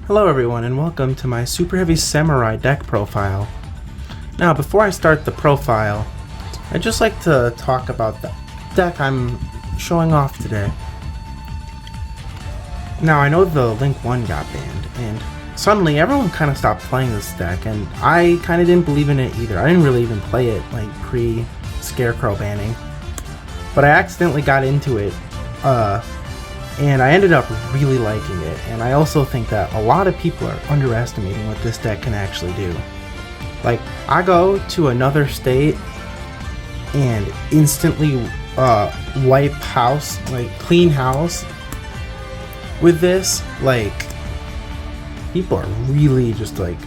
Hello everyone and welcome to my Superheavy Samurai deck profile. Now before I start the profile, I'd just like to talk about the deck I'm showing off today. Now I know the Link 1 got banned and suddenly everyone kind of stopped playing this deck and I kind of didn't believe in it either. I didn't really even play it like pre-Scarecrow banning. But I accidentally got into it and I ended up really liking it, and I also think that a lot of people are underestimating what this deck can actually do. Like, I go to another state and instantly wipe house, like clean house with this. Like, people are really just like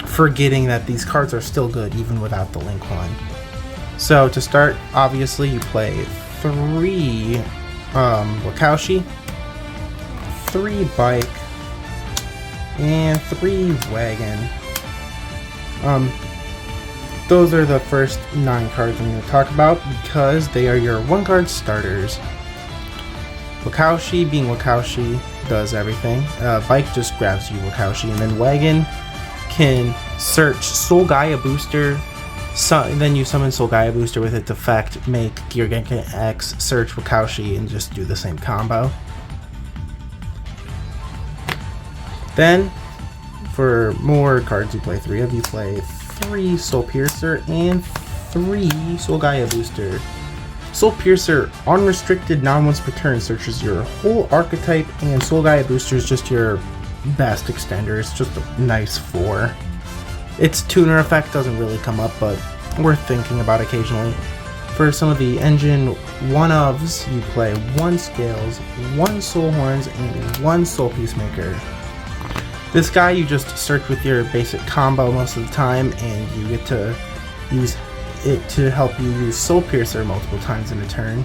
forgetting that these cards are still good even without the Link 1. So to start, obviously you play 3 Wakaushi, 3 Bike, and 3 Wagon. Those are the first 9 cards I'm going to talk about because they are your 1-card starters. Wakaushi, being Wakaushi, does everything. Bike just grabs you Wakaushi, and then Wagon can search Soul Gaia Booster, then you summon Soul Gaia Booster with its effect, make Gear Genkai X, search Wakaushi, and just do the same combo. Then, for more cards you play 3 of, you play 3 Soul Piercer and 3 Soul Gaia Booster. Soul Piercer, unrestricted, non-once per turn, searches your whole archetype, and Soul Gaia Booster is just your best extender. It's just a nice 4. Its tuner effect doesn't really come up, but worth thinking about occasionally. For some of the engine 1-ofs, you play 1 Scales, 1 Soul Horns, and 1 Soul Peacemaker. This guy you just search with your basic combo most of the time, and you get to use it to help you use Soul Piercer multiple times in a turn.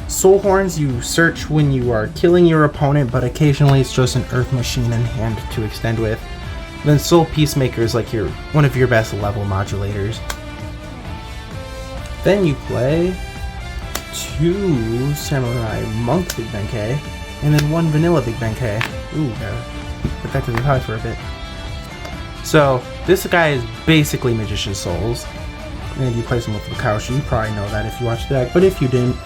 Soul Horns you search when you are killing your opponent, but occasionally it's just an Earth Machine in hand to extend with. Then Soul Peacemaker is like one of your best level modulators. Then you play 2 Samurai Monk Big Benkei, and then 1 Vanilla Big Benkei. Ooh, put that to the side for a bit. So this guy is basically Magician Souls, and you play some with Wakaushi. You probably know that if you watch the deck, but if you didn't,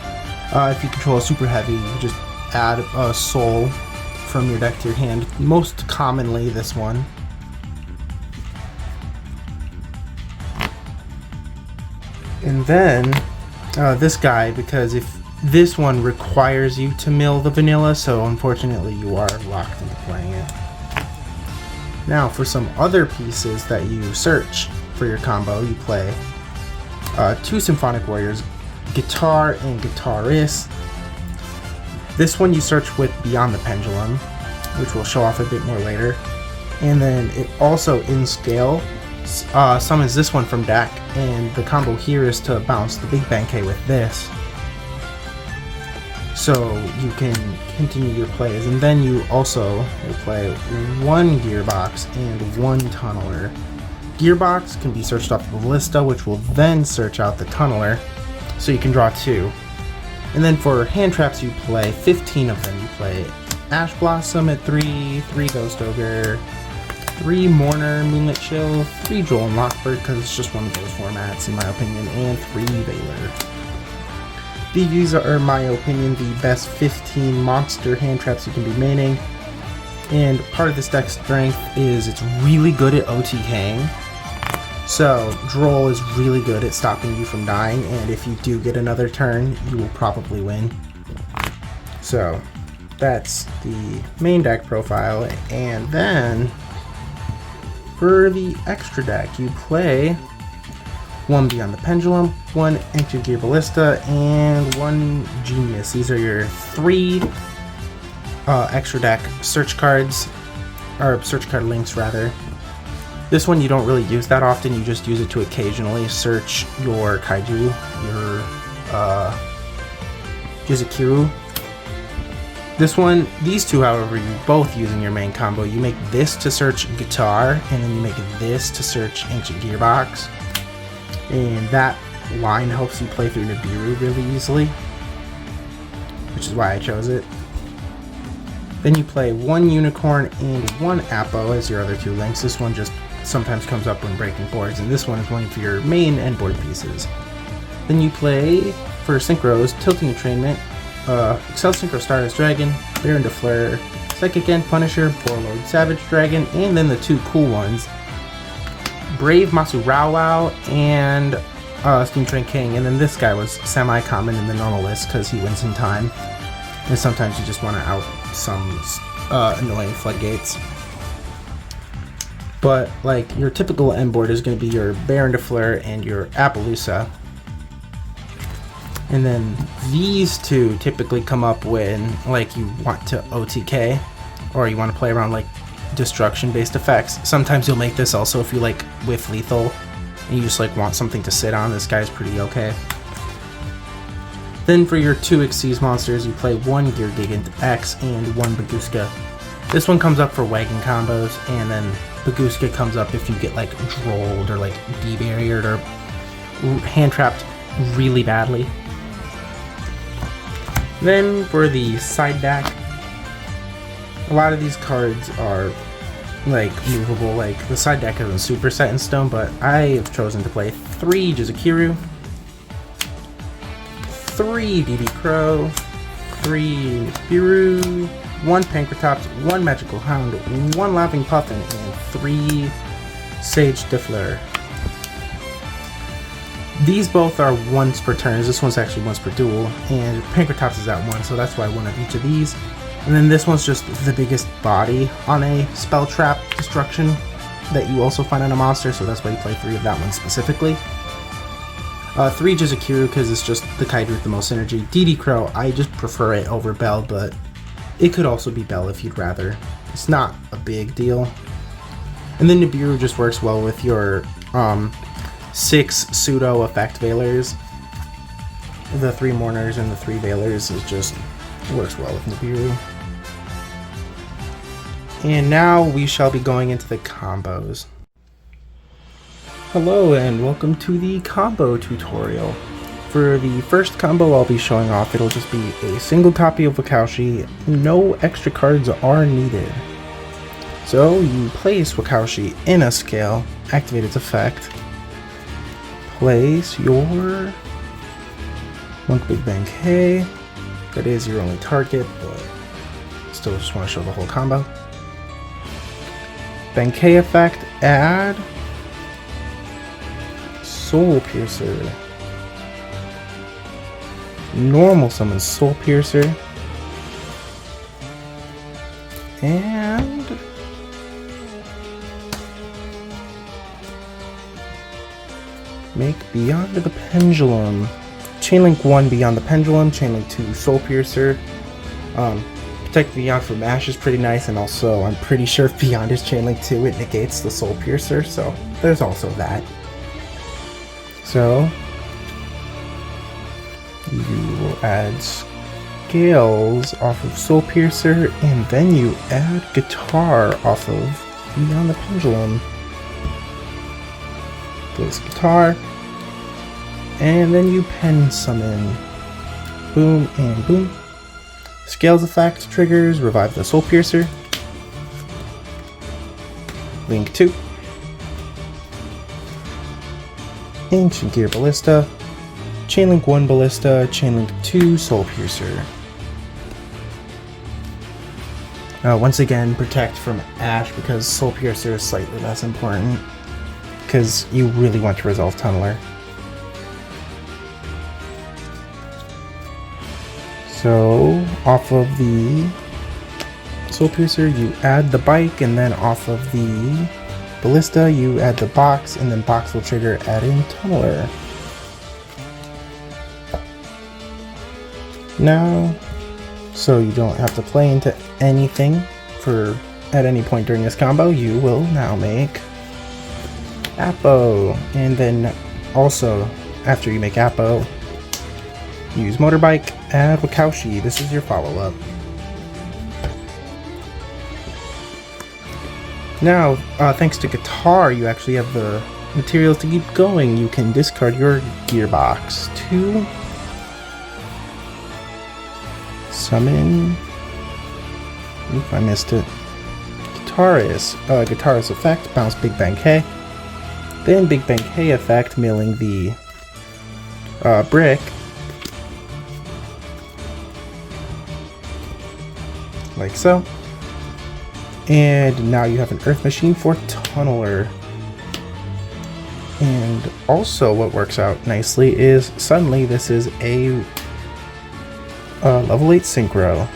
if you control a Super Heavy, you just add a Soul from your deck to your hand. Most commonly this one. And then this guy, because if this one requires you to mill the vanilla, so unfortunately you are locked into playing it. Now for some other pieces that you search for your combo, you play 2 Symphonic Warriors, Guitar and Guitarist. This one you search with Beyond the Pendulum, which we'll show off a bit more later. And then it also in scale summons this one from deck, and the combo here is to bounce the Big Benkei with this, so you can continue your plays. And then you also will play 1 Gearbox and 1 Tunneler. Gearbox can be searched off the Ballista, which will then search out the Tunneler, so you can draw 2. And then for hand traps you play 15 of them. You play Ash Blossom at 3, 3 Ghost Ogre, 3 Mourner, Moonlit Chill, 3 Droll and Lockbird, because it's just one of those formats in my opinion, and 3 Veiler. These are, in my opinion, the best 15 monster hand traps you can be maining, and part of this deck's strength is it's really good at OTKing. So Droll is really good at stopping you from dying, and if you do get another turn, you will probably win. So that's the main deck profile, and then for the extra deck, you play 1 Beyond the Pendulum, 1 Ancient Gear Ballista, and 1 Genius. These are your 3 extra deck search cards, or search card links rather. This one you don't really use that often, you just use it to occasionally search your Kaiju, your Jizukiru. These two, however, you both use in your main combo. You make this to search Guitar, and then you make this to search Ancient Gearbox. And that line helps you play through Nibiru really easily, which is why I chose it. Then you play one unicorn and one Apo as your other two links. This one just sometimes comes up when breaking boards, and this one is one for your main end board pieces. Then you play, for synchros, Tilting Entrainment, Excel Synchro Stardust Dragon, Baron de Fleur, Psychic End Punisher, Warlord Savage Dragon, and then the two cool ones, Brave Masu Rao and Steam Train King. And then this guy was semi-common in the normal list because he wins in time. And sometimes you just want to out some annoying floodgates. But like your typical end board is going to be your Baron de Fleur and your Appaloosa. And then these two typically come up when like you want to OTK or you want to play around like destruction based effects. Sometimes you'll make this also if you like with lethal and you just like want something to sit on. This guy's pretty okay. Then for your two Xyz monsters, you play one Gear Gigant X and one Baguska. This one comes up for Wagon combos, and then Baguska comes up if you get like Drolled or like debarriered or hand trapped really badly. Then for the side deck, a lot of these cards are like movable. Like the side deck isn't super set in stone, but I have chosen to play 3 Jizukiru, 3 DD Crow, 3 Biru, 1 Pankratops, 1 Magical Hound, 1 Laughing Puffin, and 3 Sage de Fleur. These both are once per turns. This one's actually once per duel, and Pankratops is at 1, so that's why I won of each of these. And then this one's just the biggest body on a spell trap destruction that you also find on a monster, so that's why you play 3 of that one specifically. 3 Jizukiru because it's just the Kaiju with the most synergy. DD Crow, I just prefer it over Bell, but it could also be Bell if you'd rather. It's not a big deal. And then Nibiru just works well with your 6 pseudo effect Veilers. The 3 Mourners and the 3 Veilers is just works well with Nibiru. And now we shall be going into the combos. Hello and welcome to the combo tutorial. For the first combo I'll be showing off, it'll just be a single copy of Wakaushi. No extra cards are needed. So you place Wakaushi in a scale, activate its effect, place your Monk Big Bang K. That is your only target, but still just want to show the whole combo. Bang K effect, add Soul Piercer. Normal summon Soul Piercer. And make Beyond the Pendulum. Chainlink 1 Beyond the Pendulum, Chainlink 2 Soul Piercer. Protect Beyond from Ash is pretty nice, and also I'm pretty sure if Beyond is Chainlink 2 it negates the Soul Piercer, so there's also that. So you will add Scales off of Soul Piercer, and then you add Guitar off of Beyond the Pendulum. This Guitar, and then you pen summon. Boom and boom. Scales effect triggers, revive the Soul Piercer. Link 2. Ancient Gear Ballista. Chainlink 1 Ballista, Chainlink 2 Soul Piercer. Once again, protect from Ash because Soul Piercer is slightly less important because you really want to resolve Tunneler. So, off of the Soul Piercer, you add the bike, and then off of the Ballista, you add the box, and then box will trigger adding Tunneler. Now, so you don't have to play into anything at any point during this combo, you will now make Apo, and then also after you make Apo, use Motorbike, add Wakaushi. This is your follow-up. Now, thanks to Guitar, you actually have the materials to keep going. You can discard your Gearbox to summon Oop, I missed it. Guitarist effect, bounce Big Bang K. Then Big Bang K effect, milling the brick. Like so. And now you have an Earth Machine for Tunneler. And also what works out nicely is suddenly this is a level 8 Synchro.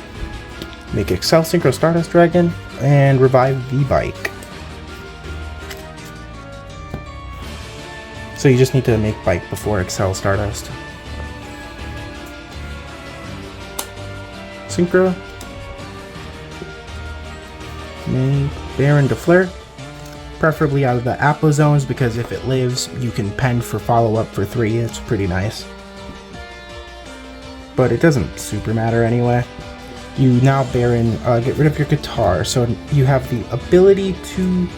Make Excel Synchro Stardust Dragon and revive the bike. So you just need to make bike before Excel Stardust. Synchro. Make Baron Deflare. Preferably out of the Apple zones, because if it lives, you can pen for follow-up for 3. It's pretty nice. But it doesn't super matter anyway. You now, Baron, get rid of your guitar, so you have the ability to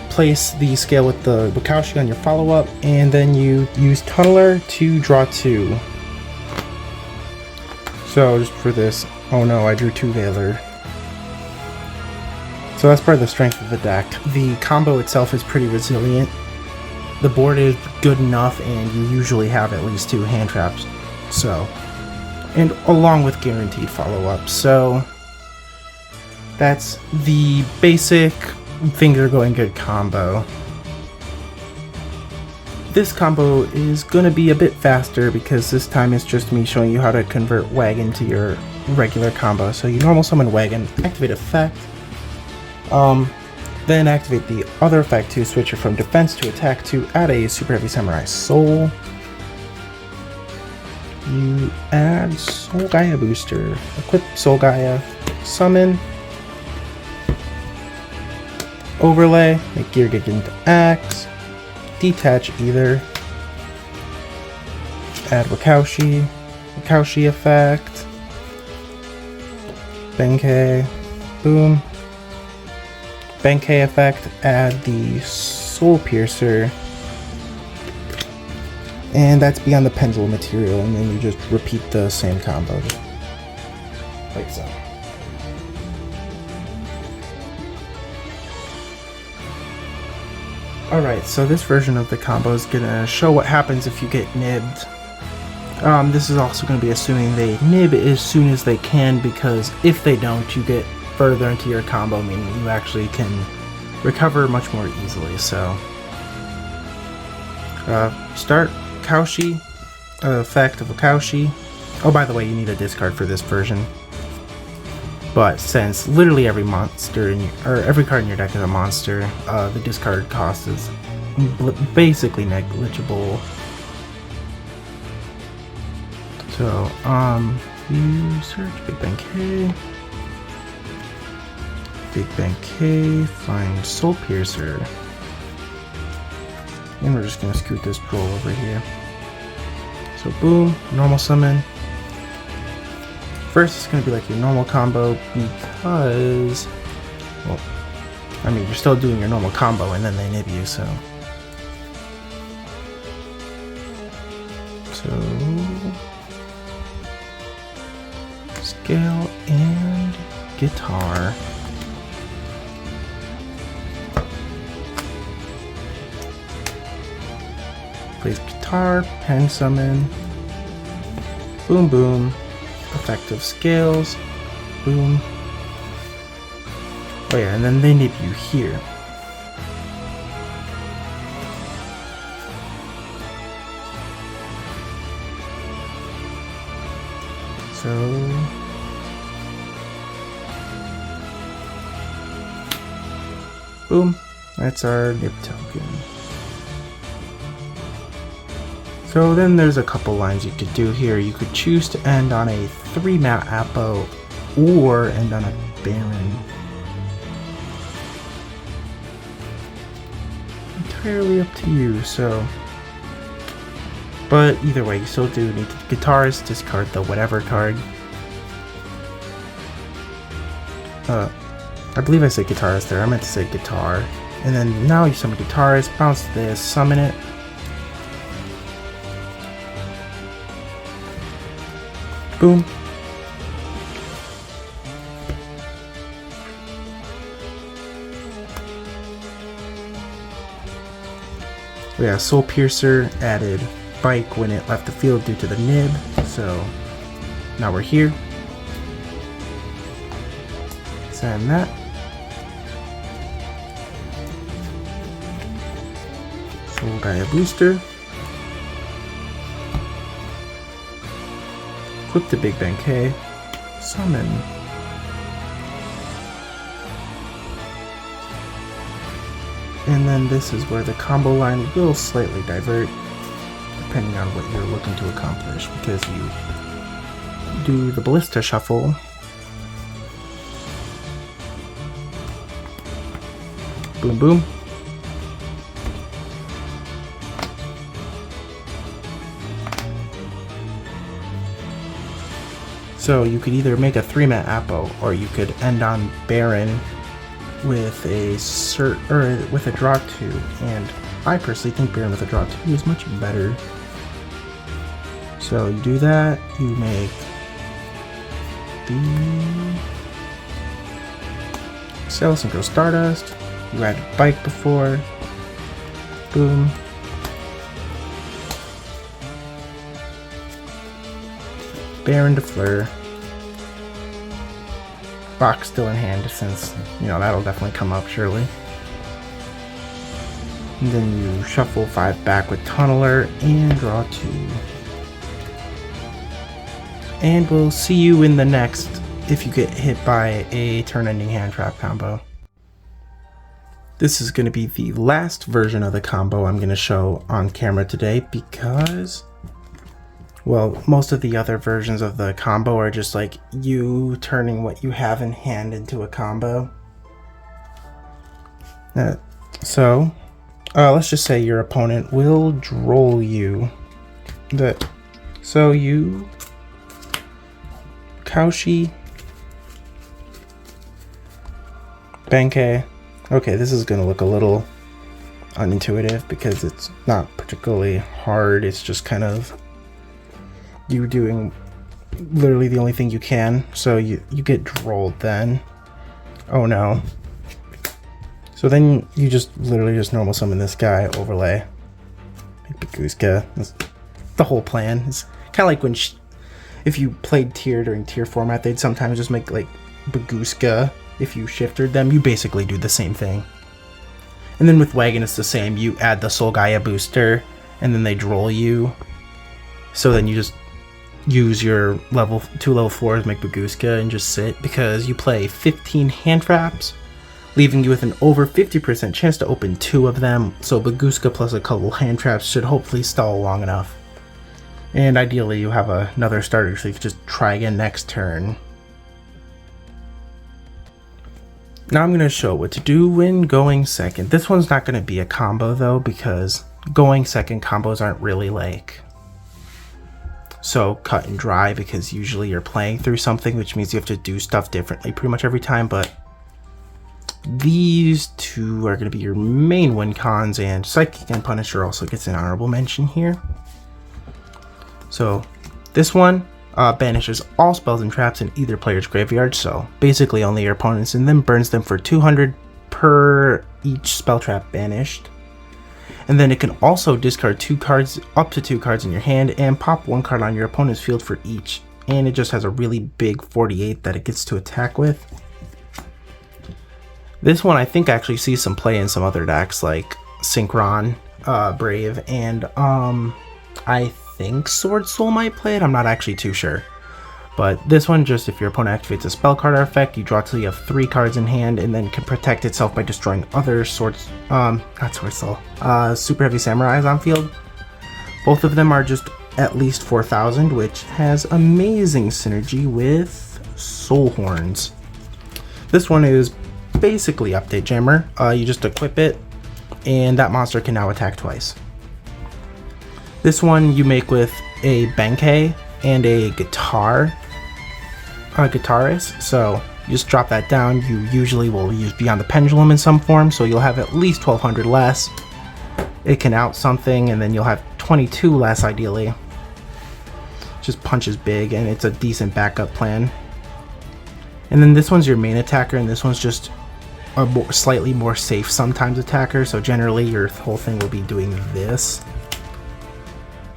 place the scale with the Wakaushi on your follow-up, and then you use Tunneler to draw 2. So just for this, oh no, I drew 2 Veiler. So that's part of the strength of the deck. The combo itself is pretty resilient. The board is good enough, and you usually have at least 2 hand traps. So, and along with guaranteed follow-up. So that's the basic finger going good combo. This combo is gonna be a bit faster because this time it's just me showing you how to convert Wagon to your regular combo. So you normal summon Wagon, activate effect. Then activate the other effect to switch it from defense to attack to add a Superheavy Samurai Soul. You add Soul Gaia Booster. Equip Soul Gaia. Summon. Overlay. Make Gear get into Axe. Detach either. Add Wakaushi. Wakaushi effect. Benkei. Boom. Benkei effect, add the Soul Piercer, and that's beyond the pendulum material, and then you just repeat the same combo, like so. Alright, so this version of the combo is gonna show what happens if you get nibbed. This is also gonna be assuming they nib as soon as they can, because if they don't, you get further into your combo, meaning you actually can recover much more easily. So start Wakaushi, effect of Wakaushi. Oh, by the way, you need a discard for this version, but since literally every monster every card in your deck is a monster, the discard cost is basically negligible. So you search Big Bang K. Big Bang K, find Soul Piercer. And we're just gonna scoot this Droll over here. So boom, normal summon. First it's gonna be like your normal combo because, well, I mean, you're still doing your normal combo and then they nib you, so. Scale and guitar. Plays guitar, pen summon, boom boom, effective scales, boom. Oh yeah, and then they nib you here. So boom, that's our nib token. So then there's a couple lines you could do here. You could choose to end on a 3-mat Apo or end on a Baron. Entirely up to you, so. But either way, you still do need to guitarist, discard the whatever card. I believe I said guitarist there, I meant to say guitar. And then now you summon guitarist, bounce this, summon it. Boom. We have Soul Piercer added Bike when it left the field due to the Nib, so now we're here. Send that. Soul Gaia Booster. Equip the Big Bang K. Summon. And then this is where the combo line will slightly divert depending on what you're looking to accomplish, because you do the Ballista Shuffle. Boom boom. So you could either make a 3-mana Apo, or you could end on Baron with a draw 2, and I personally think Baron with a draw 2 is much better. So you do that, you make the Cell Synchro Stardust, you add Bike before, boom. Baron to Fleur. Box still in hand, since, you know, that'll definitely come up surely. And then you shuffle 5 back with Tunneler and draw 2. And we'll see you in the next if you get hit by a turn-ending hand trap combo. This is going to be the last version of the combo I'm going to show on camera today, because, well, most of the other versions of the combo are just like you turning what you have in hand into a combo. So let's just say your opponent will Droll you. So you Wakaushi Benkei. Okay, this is going to look a little unintuitive because it's not particularly hard. It's just kind of you doing literally the only thing you can. So you get Drolled then. Oh no. So then you just literally just normal summon this guy, overlay Baguska. That's the whole plan. It's kind of like when if you played tier during tier format, they'd sometimes just make like Baguska. If you shifted them, you basically do the same thing. And then with Wagon, it's the same. You add the Soul Gaia booster, and then they Droll you. So then you just use your level 2 level 4s, make Baguska, and just sit, because you play 15 hand traps, leaving you with an over 50% chance to open 2 of them. So Baguska plus a couple hand traps should hopefully stall long enough. And ideally you have another starter, so you can just try again next turn. Now I'm going to show what to do when going second. This one's not going to be a combo though, because going second combos aren't really like so cut and dry, because usually you're playing through something, which means you have to do stuff differently pretty much every time. But these two are going to be your main win cons, and Psychic and Punisher also gets an honorable mention here. So this one banishes all spells and traps in either player's graveyard, so basically only your opponents, and then burns them for 200 per each spell trap banished. And then it can also discard 2 cards, up to 2 cards in your hand, and pop 1 card on your opponent's field for each. And it just has a really big 48 that it gets to attack with. This one I think actually sees some play in some other decks like Synchron, Brave, and I think Sword Soul might play it. I'm not actually too sure. But this one, just if your opponent activates a spell card or effect, you draw till you have 3 cards in hand, and then can protect itself by destroying other not Sword Soul, Super Heavy Samurais on field. Both of them are just at least 4,000, which has amazing synergy with Soul Horns. This one is basically Update Jammer. You just equip it, and that monster can now attack twice. This one you make with a Benkei and a guitarist, so you just drop that down. You usually will use Beyond the Pendulum in some form, so you'll have at least 1200 less. It can out something, and then you'll have 22 less ideally. Just punches big, and it's a decent backup plan. And then this one's your main attacker, and this one's just slightly more safe sometimes attacker, so generally your whole thing will be doing this.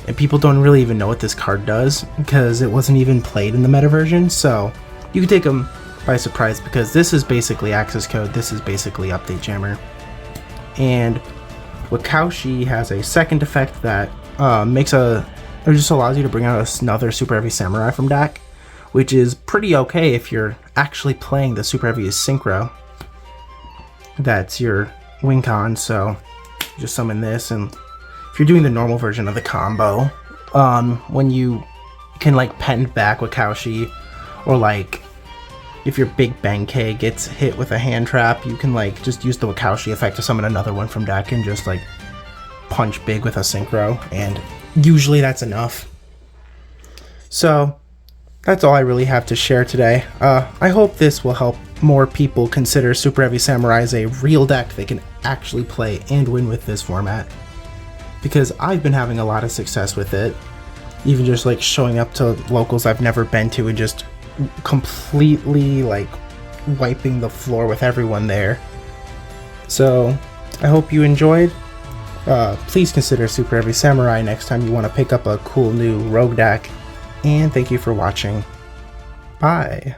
And people don't really even know what this card does because it wasn't even played in the meta version, so you can take them by surprise because this is basically access code, this is basically update jammer. And Wakaushi has a second effect that just allows you to bring out another Superheavy Samurai from deck, which is pretty okay if you're actually playing the Superheavy Synchro. That's your win con, so just summon this, and if you're doing the normal version of the combo, when you can like pen back Wakaushi, or like if your big Benkei gets hit with a hand trap, you can like just use the Wakaushi effect to summon another one from deck and just like punch big with a synchro, and usually that's enough. So that's all I really have to share today. I hope this will help more people consider Superheavy Samurai as a real deck they can actually play and win with this format, because I've been having a lot of success with it, even just like showing up to locals I've never been to and just completely like wiping the floor with everyone there. So I hope you enjoyed. Please consider Superheavy Samurai next time you want to pick up a cool new rogue deck, and thank you for watching. Bye.